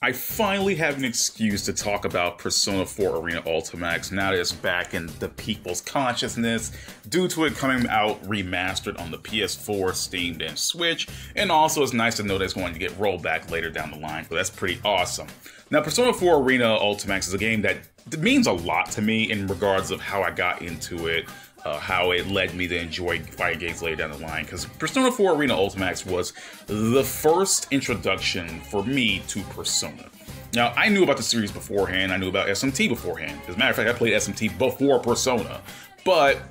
I finally have an excuse to talk about Persona 4 Arena Ultimax now that it's back in the people's consciousness due to it coming out remastered on the PS4, Steam, and Switch, and also it's nice to know that it's going to get rolled back later down the line, so that's pretty awesome. Now, Persona 4 Arena Ultimax is a game that means a lot to me in regards of how I got into it, how it led me to enjoy fighting games later down the line, because Persona 4 Arena Ultimax was the first introduction for me to Persona. Now, I knew about the series beforehand, I knew about SMT beforehand. As a matter of fact, I played SMT before Persona, but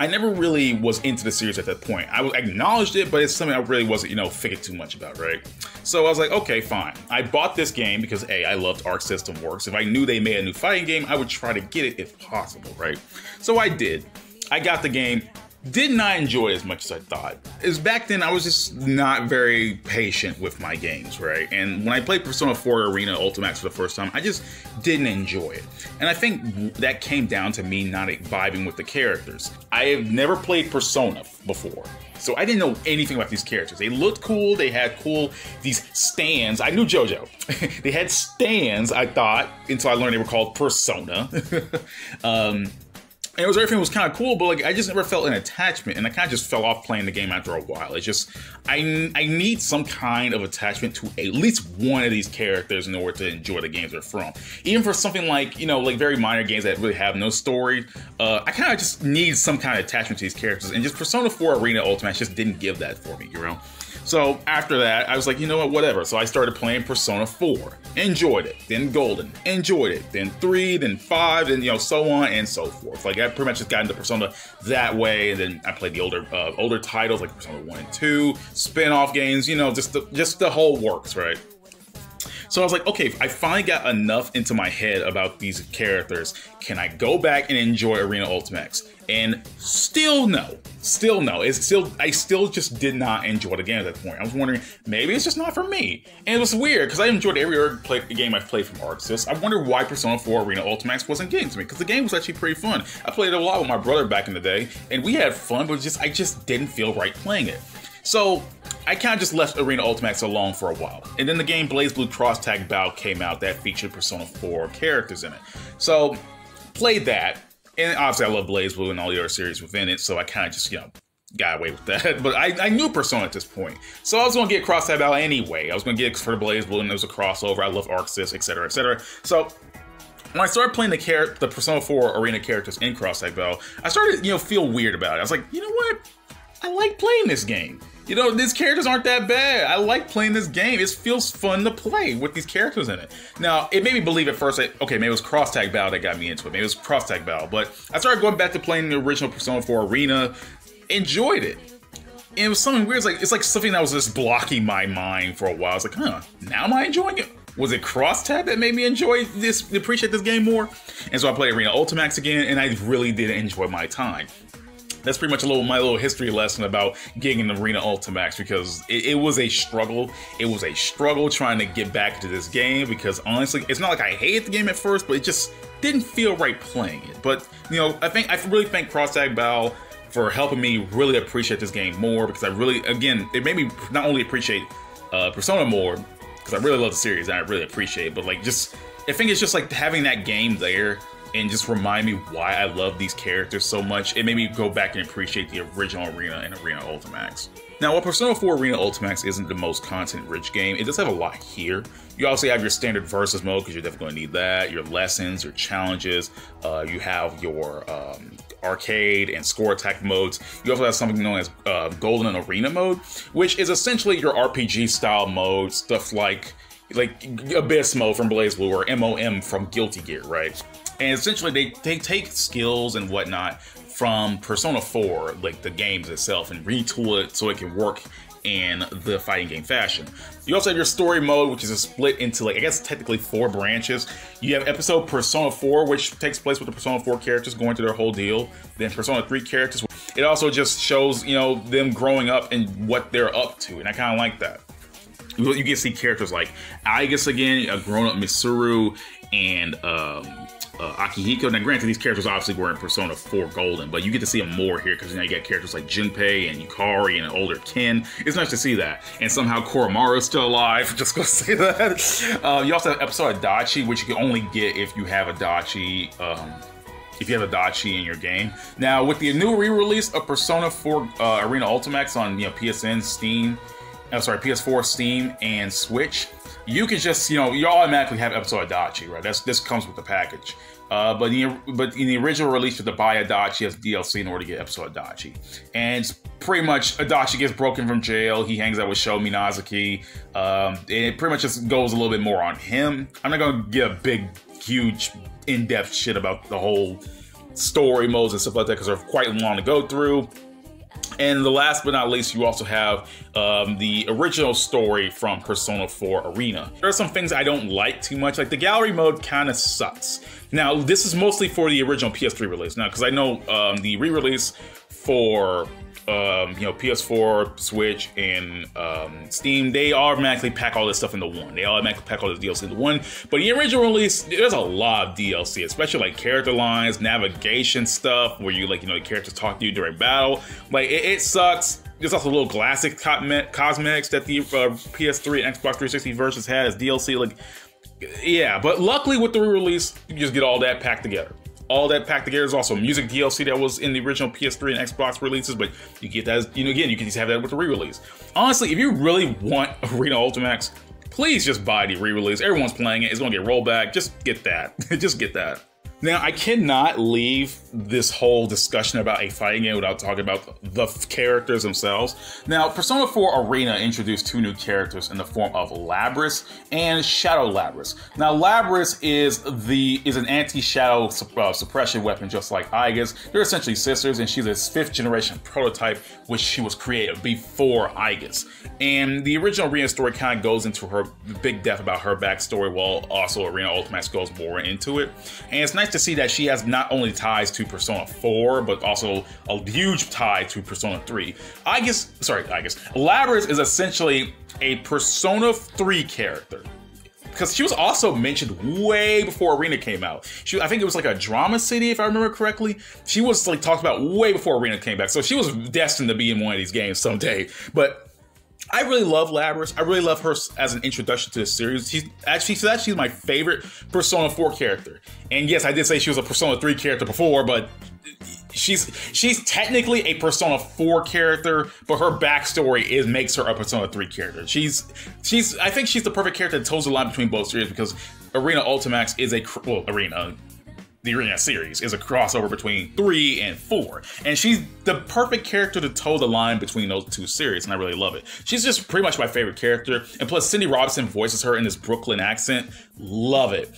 I never really was into the series at that point. I acknowledged it, but it's something I really wasn't, thinking too much about, right? So I was like, okay, fine. I bought this game because, A, I loved ARCSYS Works. If I knew they made a new fighting game, I would try to get it if possible, right? So I did. I got the game, did not enjoy it as much as I thought. As back then, I was just not very patient with my games, right? And when I played Persona 4 Arena Ultimax for the first time, I just didn't enjoy it. And I think that came down to me not vibing with the characters. I have never played Persona before, so I didn't know anything about these characters. They looked cool, they had these stands. I knew JoJo. They had stands, I thought, until I learned they were called Persona. And everything was kind of cool, but I just never felt an attachment, and I kind of just fell off playing the game after a while. It's just, I need some kind of attachment to at least one of these characters in order to enjoy the games they're from. Even for something like very minor games that really have no story, I kind of just need some kind of attachment to these characters, and just Persona 4 Arena Ultimax just didn't give that for me, So after that, I was like, you know what, whatever. So I started playing Persona 4, enjoyed it, then Golden, enjoyed it, then 3, then 5, then so on and so forth. I pretty much just got into Persona that way, and then I played the older titles like Persona 1 and 2, spin-off games, just the whole works, right? So I was like, okay, I finally got enough into my head about these characters. Can I go back and enjoy Arena Ultimax? And still no. I still just did not enjoy the game at that point. I was wondering, maybe it's just not for me. And it was weird, because I enjoyed every other game I've played from ARCSYS. I wondered why Persona 4 Arena Ultimax wasn't getting to me, because the game was actually pretty fun. I played it a lot with my brother back in the day, and we had fun, but I just didn't feel right playing it. So I kind of just left Arena Ultimax alone for a while. And then the game BlazBlue Cross Tag Battle came out that featured Persona 4 characters in it. So played that. And obviously I love BlazBlue and all the other series within it, so I kind of just, got away with that. But I knew Persona at this point. So I was going to get Cross Tag Battle anyway. I was going to get it for the BlazBlue, and there was a crossover. I love ARCSYS, etc., etc. So when I started playing the Persona 4 Arena characters in Cross Tag Battle, I started, feel weird about it. I was like, you know what? I like playing this game. These characters aren't that bad. I like playing this game. It feels fun to play with these characters in it. Now, it made me believe at first that, okay, maybe it was Cross Tag Battle that got me into it. Maybe it was Cross Tag Battle. But I started going back to playing the original Persona 4 Arena, enjoyed it. And it was something weird. It's like something that was just blocking my mind for a while. I was like, now am I enjoying it? Was it Cross Tag that made me appreciate this game more? And so I played Arena Ultimax again, and I really did enjoy my time. That's pretty much my little history lesson about getting in Arena Ultimax, because it was a struggle. It was a struggle trying to get back into this game, because honestly, it's not like I hated the game at first, but it just didn't feel right playing it. But, I really thank Cross Tag Battle for helping me really appreciate this game more, because it made me not only appreciate Persona more, because I really love the series and I really appreciate it, but I think it's just like having that game there and just remind me why I love these characters so much. It made me go back and appreciate the original Arena and Arena Ultimax. Now, while Persona 4 Arena Ultimax isn't the most content-rich game, it does have a lot here. You also have your standard versus mode, because you're definitely going to need that, your lessons, your challenges, you have your arcade and score attack modes. You also have something known as Golden Arena mode, which is essentially your RPG style mode, stuff like Abyss mode from BlazBlue or MOM from Guilty Gear, right? And essentially they take skills and whatnot from Persona 4, the games itself, and retool it so it can work in the fighting game fashion. You also have your story mode, which is a split into I guess technically 4 branches. You have episode Persona 4, which takes place with the Persona 4 characters going through their whole deal. Then Persona 3 characters. It also just shows, them growing up and what they're up to, and I kind of like that. You get to see characters like ARCSYS again, a grown-up Mitsuru, and Akihiko. Now, granted, these characters obviously were in Persona 4 Golden, but you get to see them more here because now you got characters like Junpei and Yukari and older Ken. It's nice to see that. And somehow Koromaru's still alive. Just gonna say that. You also have episode Adachi, which you can only get if you have Adachi. If you have Adachi in your game. Now, with the new re-release of Persona 4 Arena Ultimax on PSN, Steam, PS4, Steam, and Switch, you can just, you automatically have episode Adachi, right? This comes with the package. But in the original release, you have to buy Adachi as DLC in order to get episode Adachi. And it's pretty much Adachi gets broken from jail. He hangs out with Sho Minazuki. And it pretty much just goes a little bit more on him. I'm not going to get a big, huge, in-depth shit about the whole story modes and stuff like that because they're quite long to go through. And the last but not least, you also have the original story from Persona 4 Arena. There are some things I don't like too much, like the gallery mode kind of sucks. Now, this is mostly for the original PS3 release. Now, because I know the re-release for PS4, Switch, and Steam, they automatically pack all this stuff into one. They automatically pack all this DLC into one. But the original release, there's a lot of DLC, especially like character lines, navigation stuff, where you the characters talk to you during battle. Like it sucks. There's also little classic cosmetics that the PS3 and Xbox 360 versions had as DLC. Like, yeah, but luckily with the re-release, you just get all that packed together. All that packed together. Is also music DLC that was in the original PS3 and Xbox releases, but you get that, again, you can just have that with the re-release. Honestly, if you really want Arena Ultimax, please just buy the re-release. Everyone's playing it. It's going to get rolled back. Just get that. Just get that. Now, I cannot leave this whole discussion about a fighting game without talking about the characters themselves. Now, Persona 4 Arena introduced two new characters in the form of Labrys and Shadow Labrys. Now, Labrys is an anti-shadow suppression weapon, just like ARCSYS. They're essentially sisters, and she's a 5th generation prototype, which she was created before ARCSYS. And the original Arena story kind of goes into her big depth about her backstory, while also Arena Ultimax goes more into it. And it's nice to see that she has not only ties to Persona 4, but also a huge tie to Persona 3. Labrys is essentially a Persona 3 character, because she was also mentioned way before Arena came out. I think it was like a drama city, if I remember correctly. She was talked about way before Arena came back, so she was destined to be in one of these games someday. But I really love Labrys. I really love her as an introduction to the series. She's my favorite Persona 4 character. And yes, I did say she was a Persona 3 character before, but she's technically a Persona 4 character, but her backstory makes her a Persona 3 character. I think she's the perfect character that toes the line between both series, because Arena Ultimax is the Arena series is a crossover between 3 and 4. And she's the perfect character to toe the line between those two series, and I really love it. She's just pretty much my favorite character. And plus, Cindy Robinson voices her in this Brooklyn accent. Love it.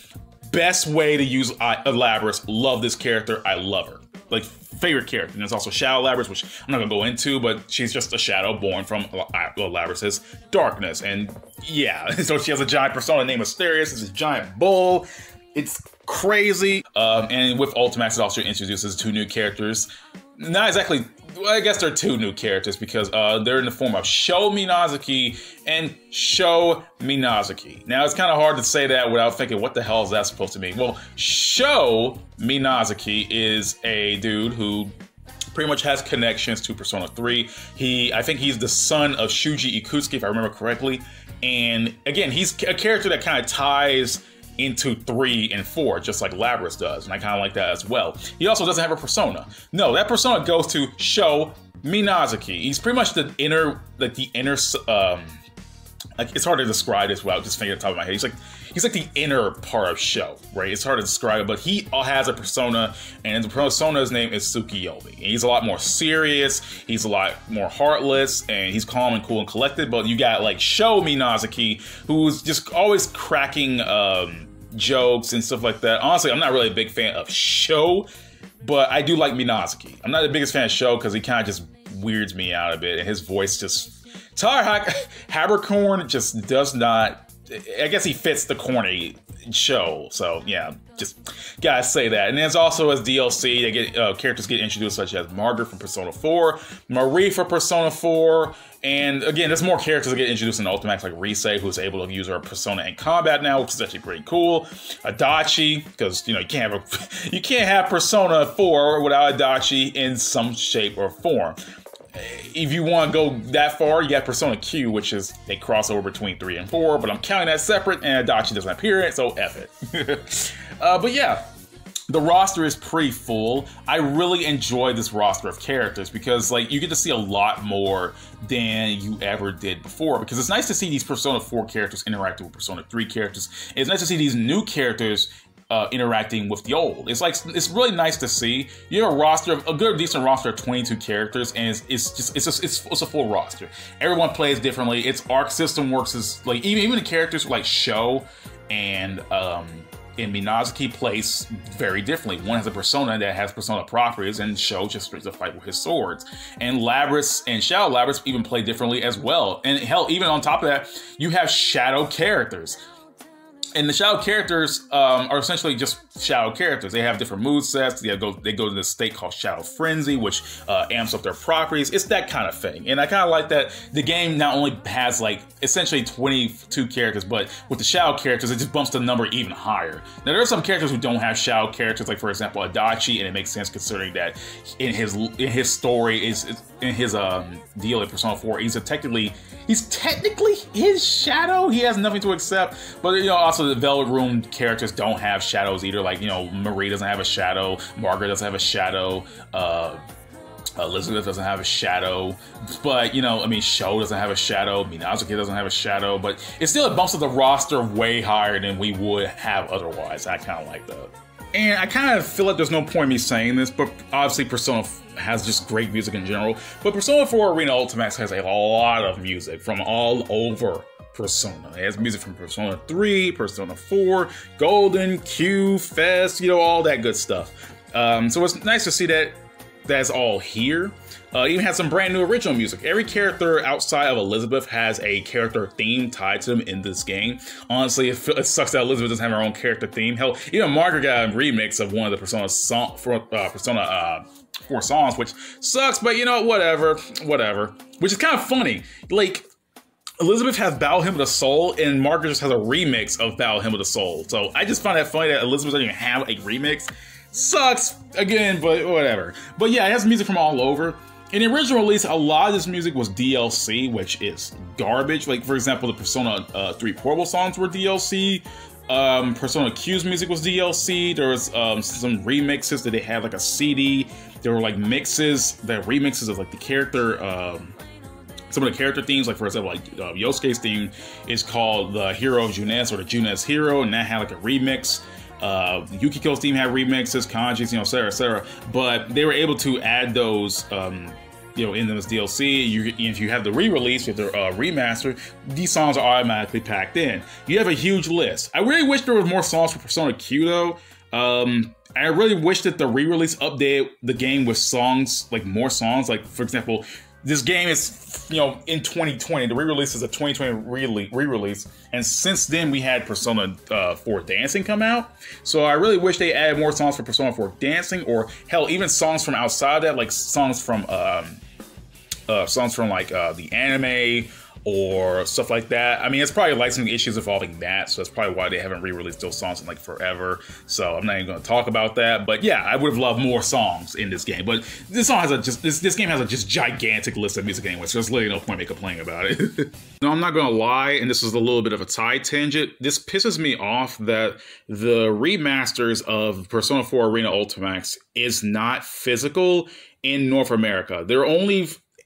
Best way to use Labrys. Love this character. I love her. Like, favorite character. And there's also Shadow Labrys, which I'm not going to go into, but she's just a shadow born from Labrys' darkness. And yeah, so she has a giant persona named Asterius. It's a giant bull. It's crazy. And with Ultimax, it also introduces two new characters. Not exactly, well, I guess they're two new characters, because they're in the form of Sho Minazuki and Sho Minazuki. Now, it's kind of hard to say that without thinking, what the hell is that supposed to mean? Well, Sho Minazuki is a dude who pretty much has connections to Persona 3. I think he's the son of Shuji Ikutsuki, if I remember correctly. And again, he's a character that kind of ties into 3 and 4, just like Labrys does, and I kind of like that as well. He also doesn't have a persona. No, that persona goes to Sho Minazuki. He's pretty much the inner, it's hard to describe this without just thinking at the top of my head. He's like the inner part of Sho, right? It's hard to describe it, but he has a persona, and the persona's name is Tsukiyomi. And he's a lot more serious, he's a lot more heartless, and he's calm and cool and collected. But you got like Sho Minazuki, who's just always cracking jokes and stuff like that. Honestly, I'm not really a big fan of Sho, but I do like Minazuki. I'm not the biggest fan of Sho because he kind of just weirds me out a bit, and his voice just... Tyler Haberkorn just does not I guess he fits the corny show. So yeah, just gotta say that. And there's also as DLC, they get characters get introduced such as Margaret from Persona 4, Marie for Persona 4, and again, there's more characters that get introduced in Ultimax, like Rise, who's able to use her persona in combat now, which is actually pretty cool. Adachi, because you know you can't have Persona 4 without Adachi in some shape or form. If you want to go that far, you got Persona Q, which is a crossover between 3 and 4, but I'm counting that separate, and Adachi doesn't appear in it, so F it. But yeah, the roster is pretty full. I really enjoy this roster of characters because, like, you get to see a lot more than you ever did before, because it's nice to see these Persona 4 characters interacting with Persona 3 characters. It's nice to see these new characters interacting with the old. It's really nice to see. You have a good decent roster of 22 characters, and it's a full roster. Everyone plays differently. Its arc system works as like even the characters like Sho and Minazuki plays very differently. One has a persona that has persona properties, and Sho just straight to fight with his swords. And Labrys and Shadow Labrys even play differently as well. And hell, even on top of that, you have shadow characters. And the shadow characters are essentially just shadow characters. They have different move sets. They go to this state called Shadow Frenzy, which amps up their properties. It's that kind of thing. And I kind of like that the game not only has like essentially 22 characters, but with the shadow characters, it just bumps the number even higher. Now, there are some characters who don't have shadow characters, like for example, Adachi, and it makes sense considering that in his story, in his deal in Persona 4, he's technically his shadow. He has nothing to accept. But you know, also the Velvet Room characters don't have shadows either. Like, you know, Marie doesn't have a shadow, Margaret doesn't have a shadow, Elizabeth doesn't have a shadow, but you know, I mean, Sho doesn't have a shadow, Minazuki doesn't have a shadow, but it still bumps up the roster way higher than we would have otherwise. I kind of like that. And I kind of feel like there's no point in me saying this, but obviously Persona has just great music in general. But Persona 4 Arena Ultimax has a lot of music from all over Persona. It has music from Persona 3, Persona 4, Golden, Q, Fest, you know, all that good stuff. So it's nice to see that that's all here. Even has some brand new original music. Every character outside of Elizabeth has a character theme tied to them in this game. Honestly, it sucks that Elizabeth doesn't have her own character theme. Hell, even Margaret got a remix of one of the Persona 4 songs, which sucks, but you know, whatever. Which is kind of funny. Like, Elizabeth has Battle Hymn of the Soul, and Margaret just has a remix of Battle Hymn of the Soul. So I just find that funny that Elizabeth doesn't even have a remix. Sucks, again, but whatever. But yeah, it has music from all over. In the original release, a lot of this music was DLC, which is garbage. Like, for example, the Persona 3 Portable songs were DLC. Persona Q's music was DLC. There was some remixes that they had like a CD. There were like remixes of like the character, some of the character themes. Like, for example, like Yosuke's theme is called the Hero of Junes, or the Junes Hero, and that had like a remix. Yukiko's theme had remixes, Kanji's, you know, et cetera. But they were able to add those, you know, in this DLC. If you have the re-release with the remaster, these songs are automatically packed in. You have a huge list. I really wish there was more songs for Persona Q though. I really wish that the re-release updated the game with songs, like more songs. Like, for example, this game is, you know, in 2020. The re-release is a 2020 re-release, and since then we had Persona 4 Dancing come out. So I really wish they added more songs for Persona 4 Dancing, or hell, even songs from outside that, like songs from like the anime or stuff like that. I mean, it's probably licensing issues involving that, so that's probably why they haven't re-released those songs in like forever. So I'm not even going to talk about that. But yeah, I would have loved more songs in this game. But this song has this game has a just gigantic list of music anyway, so there's literally no point in me complaining about it. No, I'm not going to lie, and this is a little bit of a side tangent. This pisses me off that the remasters of Persona 4 Arena Ultimax is not physical in North America.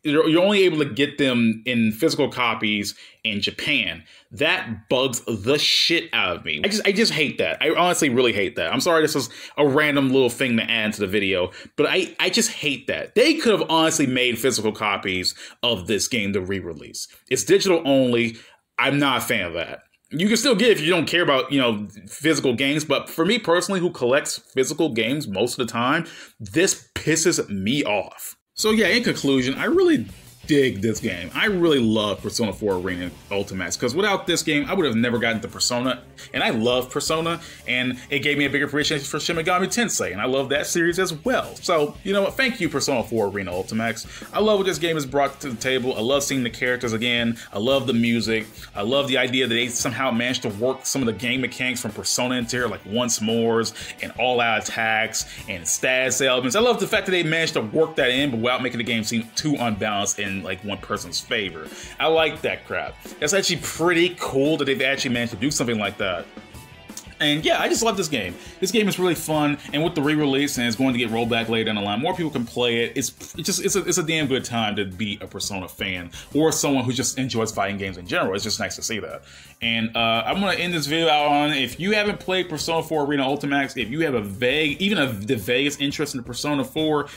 You're only able to get them in physical copies in Japan. That bugs the shit out of me. I just hate that. I honestly really hate that. I'm sorry this is a random little thing to add to the video, but I just hate that. They could have honestly made physical copies of this game to re-release. It's digital only. I'm not a fan of that. You can still get it if you don't care about, you know, physical games, but for me personally, who collects physical games most of the time, this pisses me off. So yeah, in conclusion, I really dig this game. I really love Persona 4 Arena Ultimax, because without this game, I would have never gotten to Persona, and I love Persona, and it gave me a bigger appreciation for Shin Megami Tensei, and I love that series as well. So, you know what, thank you, Persona 4 Arena Ultimax. I love what this game has brought to the table. I love seeing the characters again. I love the music. I love the idea that they somehow managed to work some of the game mechanics from Persona into here, like once mores and all-out attacks and status elements. I love the fact that they managed to work that in, but without making the game seem too unbalanced in like one person's favor. I like that crap. It's actually pretty cool that they've actually managed to do something like that. And yeah, I just love this game. This game is really fun, and with the re-release, and it's going to get rolled back later down the line, more people can play it. It's a damn good time to be a Persona fan, or someone who just enjoys fighting games in general. It's just nice to see that. And I'm going to end this video out on, if you haven't played Persona 4 Arena Ultimax, if you have the vaguest interest in Persona 4,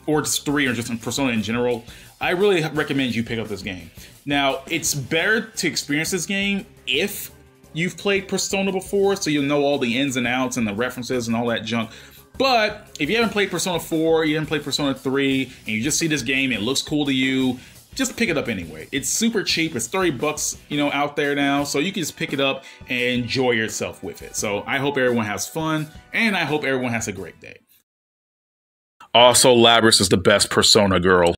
or just 3, or just in Persona in general, I really recommend you pick up this game. Now, it's better to experience this game if you've played Persona before, so you'll know all the ins and outs and the references and all that junk. But if you haven't played Persona 4, you haven't played Persona 3, and you just see this game, it looks cool to you, just pick it up anyway. It's super cheap. It's 30 bucks, you know, out there now, so you can just pick it up and enjoy yourself with it. So I hope everyone has fun, and I hope everyone has a great day. Also, Labrys is the best Persona girl.